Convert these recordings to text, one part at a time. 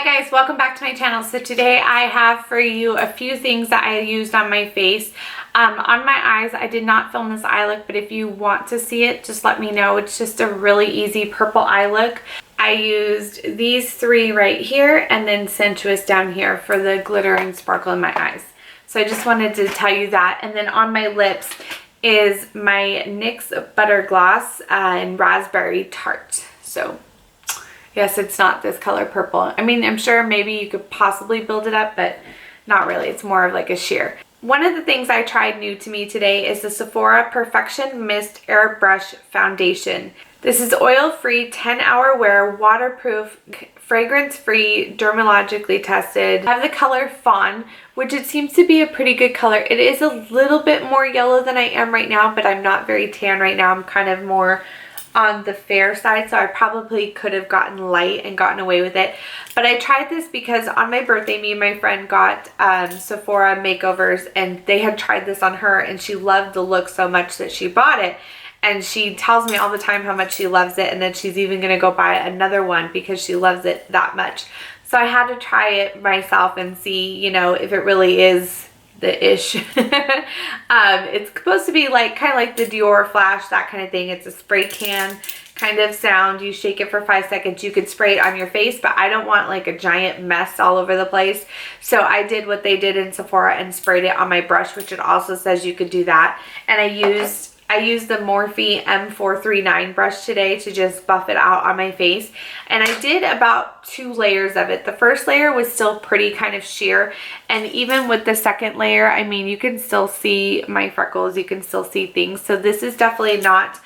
Hi guys, welcome back to my channel. So today I have for you a few things that I used on my face. On my eyes, I did not film this eye look, but if you want to see it, just let me know. It's just a really easy purple eye look. I used these three right here and then Sensuous down here for the glitter and sparkle in my eyes. So I just wanted to tell you that. And then on my lips is my NYX Butter Gloss and Raspberry Tart. So yes, it's not this color purple. I mean, I'm sure maybe you could possibly build it up, but not really. It's more of like a sheer. One of the things I tried new to me today is the Sephora Perfection Mist Airbrush Foundation. This is oil-free, 10-hour wear, waterproof, fragrance-free, dermatologically tested. I have the color Fawn, which it seems to be a pretty good color. It is a little bit more yellow than I am right now, but I'm not very tan right now. I'm kind of more on the fair side, so I probably could have gotten light and gotten away with it. But I tried this because on my birthday, me and my friend got Sephora makeovers, and they had tried this on her, and she loved the look so much that she bought it. And she tells me all the time how much she loves it, and then she's even going to go buy another one because she loves it that much. So I had to try it myself and see, you know, if it really is the ish. It's supposed to be like kind of like the Dior Flash, that kind of thing. It's a spray can kind of sound. You shake it for 5 seconds. You could spray it on your face, but I don't want like a giant mess all over the place. So I did what they did in Sephora and sprayed it on my brush, which it also says you could do that. And I used the Morphy M439 brush today to just buff it out on my face. And I did about 2 layers of it. The first layer was still pretty kind of sheer. And even with the second layer, I mean, you can still see my freckles. You can still see things. So this is definitely not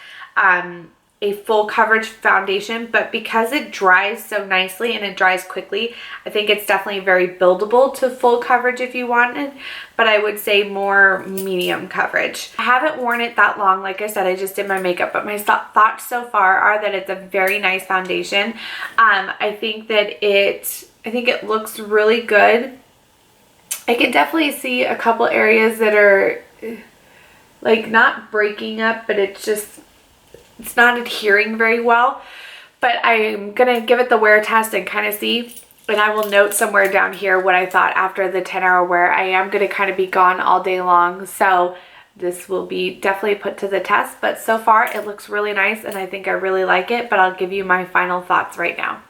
a full coverage foundation, but because it dries so nicely and it dries quickly, I think it's definitely very buildable to full coverage if you wanted, but I would say more medium coverage. I haven't worn it that long. Like I said, I just did my makeup, but my thoughts so far are that it's a very nice foundation. I think it looks really good. I can definitely see a couple areas that are like not breaking up, but it's not adhering very well. But I'm gonna give it the wear test and kind of see, and I will note somewhere down here what I thought after the 10-hour wear. I am gonna kind of be gone all day long, so this will be definitely put to the test. But so far it looks really nice and I think I really like it, but I'll give you my final thoughts right now.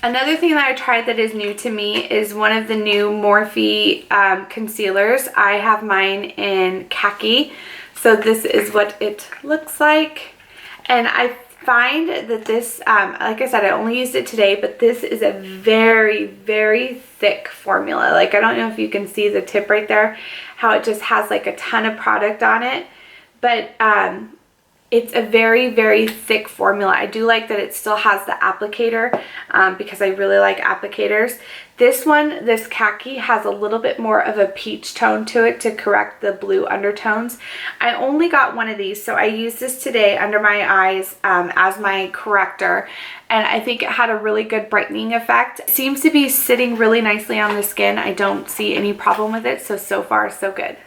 Another thing that I tried that is new to me is one of the new Morphy concealers. I have mine in khaki, so this is what it looks like. And I find that this, like I said, I only used it today, but this is a very, very thick formula. Like, I don't know if you can see the tip right there, how it just has like a ton of product on it, but it's a very, very thick formula. I do like that it still has the applicator because I really like applicators. This one, this khaki, has a little bit more of a peach tone to it to correct the blue undertones. I only got one of these, so I used this today under my eyes as my corrector, and I think it had a really good brightening effect. It seems to be sitting really nicely on the skin. I don't see any problem with it, so far so good.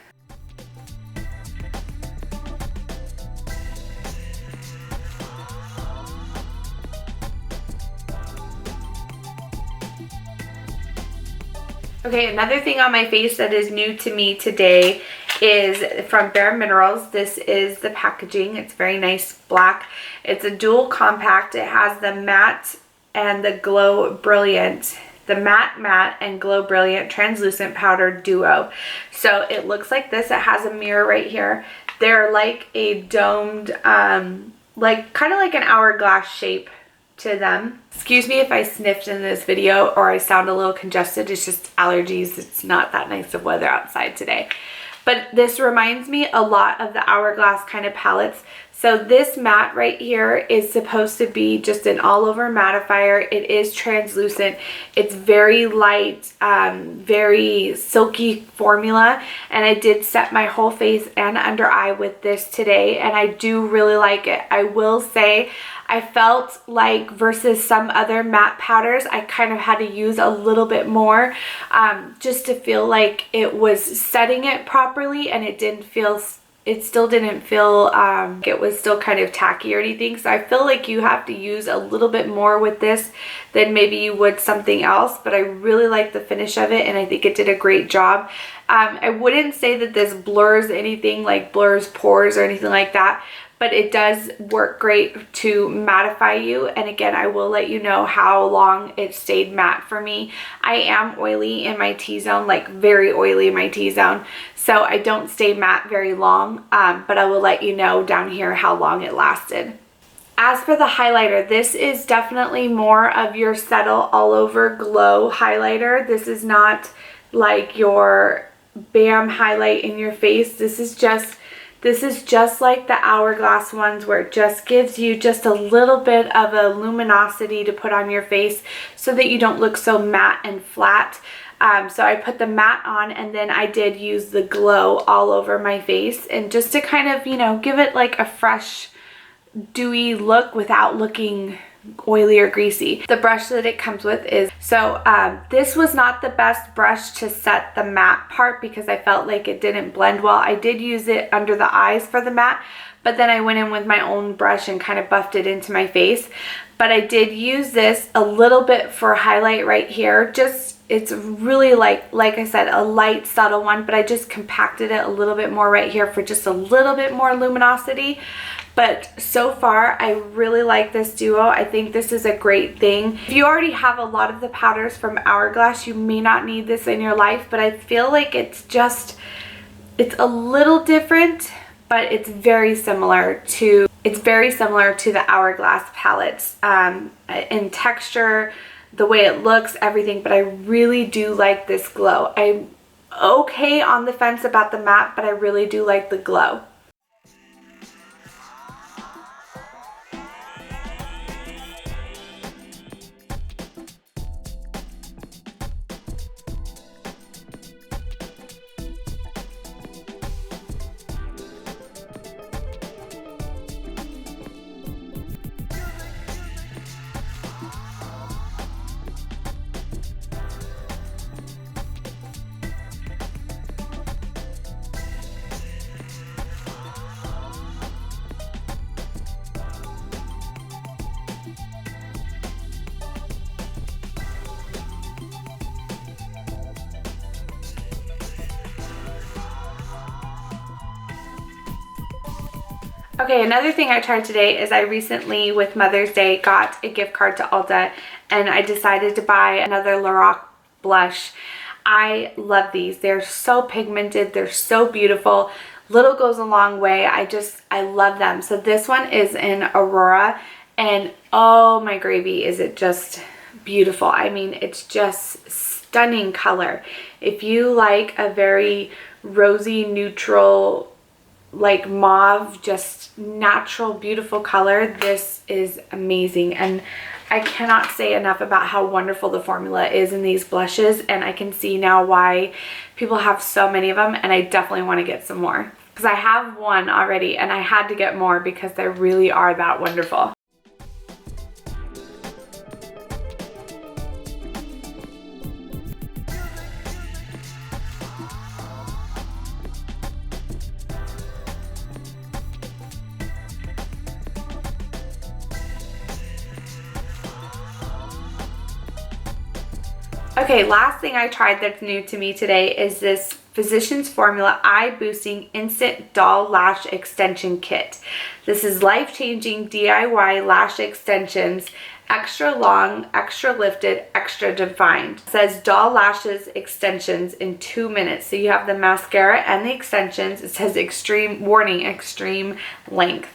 Okay, another thing on my face that is new to me today is from Bareminerals. This is the packaging. It's very nice black. It's a dual compact. It has the matte and the glow brilliant, the matte and glow brilliant translucent powder duo. So it looks like this. It has a mirror right here. They're like a domed, like kind of like an hourglass shape to them. Excuse me if I sniffed in this video or I sound a little congested. It's just allergies. It's not that nice of weather outside today. But this reminds me a lot of the hourglass kind of palettes. So this matte right here is supposed to be just an all-over mattifier. It is translucent. It's very light, very silky formula, and I did set my whole face and under eye with this today, and I do really like it. I will say I felt like versus some other matte powders, I kind of had to use a little bit more just to feel like it was setting it properly, and it still didn't feel it was still kind of tacky or anything. So I feel like you have to use a little bit more with this than maybe you would something else, but I really like the finish of it, and I think it did a great job. I wouldn't say that this blurs anything, like blurs pores or anything like that, but it does work great to mattify you. And again, I will let you know how long it stayed matte for me. I am oily in my T-zone, like very oily in my T-zone, so I don't stay matte very long, but I will let you know down here how long it lasted. As for the highlighter, this is definitely more of your settle all over glow highlighter. This is not like your bam highlight in your face. This is just like the Hourglass ones, where it just gives you just a little bit of a luminosity to put on your face so that you don't look so matte and flat. So I put the matte on, and then I did use the glow all over my face, and just to kind of, you know, give it like a fresh, dewy look without looking oily or greasy. The brush that it comes with is, so this was not the best brush to set the matte part because I felt like it didn't blend well. I did use it under the eyes for the matte, but then I went in with my own brush and kind of buffed it into my face. But I did use this a little bit for highlight right here. Just, it's really like I said, a light subtle one, but I just compacted it a little bit more right here for just a little bit more luminosity. But so far, I really like this duo. I think this is a great thing. If you already have a lot of the powders from Hourglass, you may not need this in your life, but I feel like it's a little different, but it's very similar to the Hourglass palettes in texture, the way it looks, everything, but I really do like this glow. I'm okay on the fence about the matte, but I really do like the glow. Okay, another thing I tried today is I recently, with Mother's Day, got a gift card to Ulta, and I decided to buy another Lorac Blush. I love these. They're so pigmented. They're so beautiful. Little goes a long way. I love them. So this one is in Aurora, and oh my gravy, is it just beautiful. I mean, it's just stunning color. If you like a very rosy, neutral, like mauve, just natural, beautiful color, this is amazing. And I cannot say enough about how wonderful the formula is in these blushes, and I can see now why people have so many of them, and I definitely want to get some more because I have one already and I had to get more because they really are that wonderful. Okay, last thing I tried that's new to me today is this Physicians Formula Eye Boosting Instant Doll Lash Extension Kit. This is life-changing DIY lash extensions, extra long, extra lifted, extra defined. It says doll lashes extensions in 2 minutes. So you have the mascara and the extensions. It says extreme, warning, extreme length.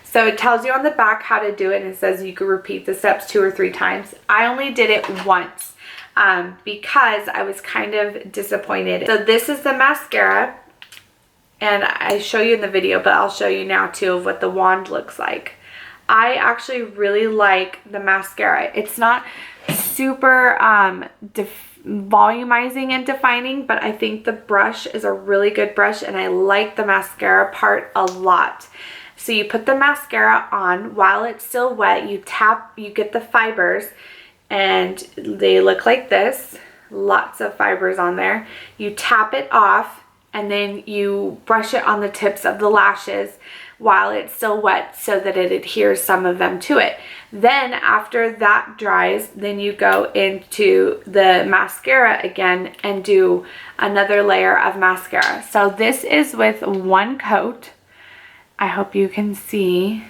So it tells you on the back how to do it, and it says you can repeat the steps 2 or 3 times. I only did it once because I was kind of disappointed. So this is the mascara, and I show you in the video, but I'll show you now too of what the wand looks like. I actually really like the mascara. It's not super volumizing and defining, but I think the brush is a really good brush, and I like the mascara part a lot. So you put the mascara on while it's still wet, you tap, you get the fibers, and they look like this. Lots of fibers on there. You tap it off, and then you brush it on the tips of the lashes while it's still wet so that it adheres some of them to it. Then after that dries, then you go into the mascara again and do another layer of mascara. So this is with one coat. I hope you can see.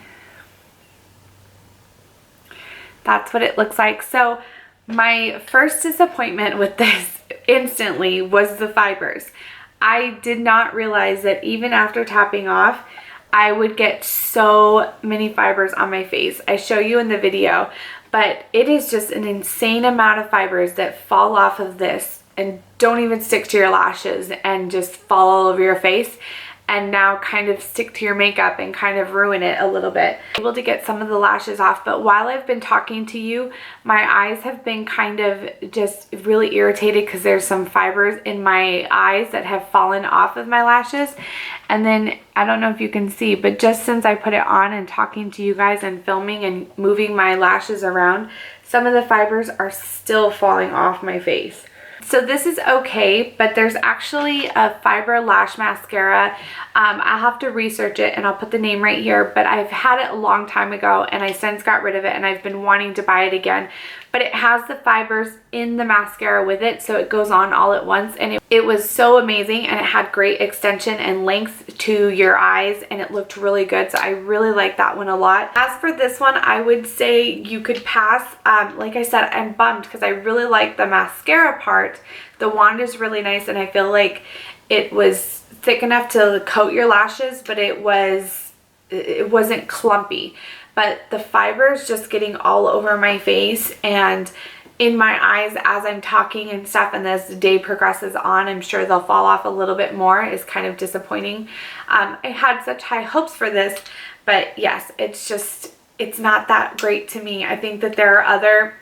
That's what it looks like. So my first disappointment with this instantly was the fibers. I did not realize that even after tapping off, I would get so many fibers on my face. I show you in the video, but it is just an insane amount of fibers that fall off of this and don't even stick to your lashes and just fall all over your face, and now kind of stick to your makeup and kind of ruin it a little bit. I'm able to get some of the lashes off, but while I've been talking to you, my eyes have been kind of just really irritated because there's some fibers in my eyes that have fallen off of my lashes. And then, I don't know if you can see, but just since I put it on and talking to you guys and filming and moving my lashes around, some of the fibers are still falling off my face. So this is okay, but there's actually a fiber lash mascara. I'll have to research it and I'll put the name right here, but I've had it a long time ago and I since got rid of it, and I've been wanting to buy it again. But it has the fibers in the mascara with it, so it goes on all at once, and it was so amazing, and it had great extension and length to your eyes, and it looked really good. So I really like that one a lot. As for this one, I would say you could pass. Like I said, I'm bummed because I really like the mascara part. The wand is really nice, and I feel like it was thick enough to coat your lashes, but it wasn't clumpy. But the fibers just getting all over my face and in my eyes as I'm talking and stuff, and as the day progresses on, I'm sure they'll fall off a little bit more, is kind of disappointing. I had such high hopes for this, but yes, it's not that great to me. I think that there are other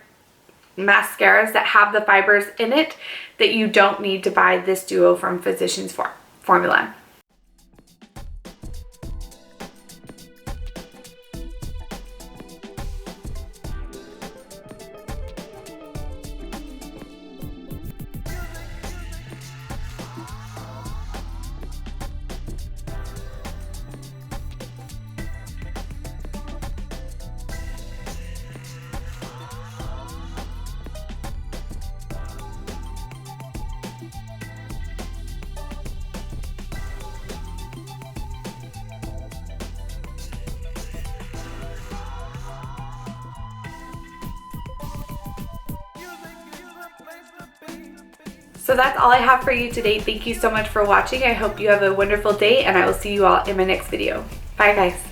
mascaras that have the fibers in it that you don't need to buy this duo from Physicians Formula. So that's all I have for you today. Thank you so much for watching. I hope you have a wonderful day, and I will see you all in my next video. Bye guys.